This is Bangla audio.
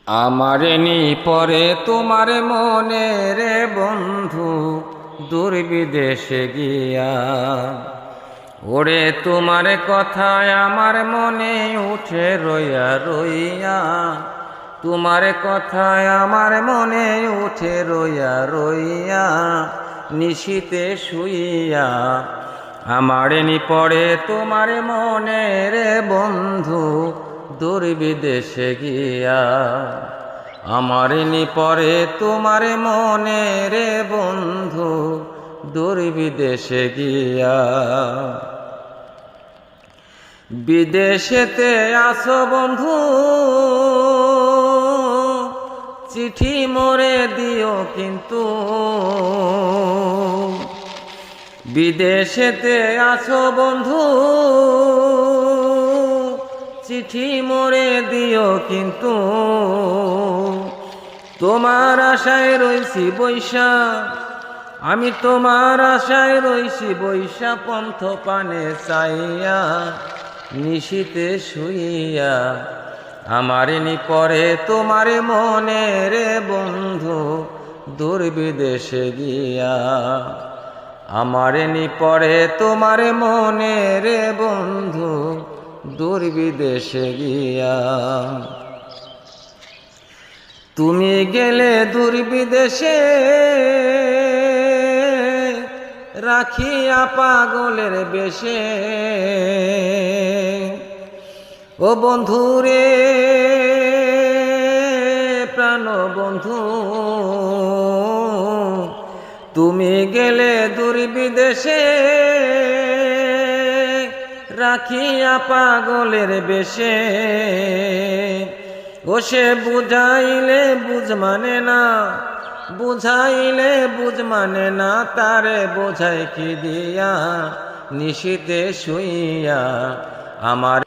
আমারে নি পরে তোমার মনে রে বন্ধু দূর বিদেশে গিয়া, ওরে তোমার কথায় আমার মনে উঠে রইয়া রইয়া, তোমার কথায় আমার মনে উঠে রইয়া রইয়া, নিশীতে শুইয়া আমারে নি পরে তোমার মনে রে বন্ধু দূর বিদেশে গিয়া, আমারে নি পরে তোমার মনে রে বন্ধু দূর বিদেশে গিয়া। বিদেশেতে আসো বন্ধু চিঠি মোরে দিও কিন্তু, বিদেশেতে আসো বন্ধু চিঠি মোরে দিও কিন্তু, তোমার আশায় রইছি বৈশা, আমি তোমার আশায় রইছি বৈশা, পন্থ পানে চাইয়া নিশীতে শুইয়া আমারে নি পরে তোমার মনে রে বন্ধু দূর বিদেশে গিয়া, আমারে নি পরে তোমার মনে রে বন্ধু দূর বিদেশে গিয়া। তুমি গেলে দূর বিদেশে রাখিয়া পাগলের বেশে, ও বন্ধু রে প্রাণ বন্ধু, তুমি গেলে দূর বিদেশে রাখিয়া পাগলের বেশে, ও সে বুঝাইলে বুঝ মানে না, বুঝাইলে বুঝ মানে না, তারে বোঝাই কি দিয়া নিশীতে শুইয়া আমার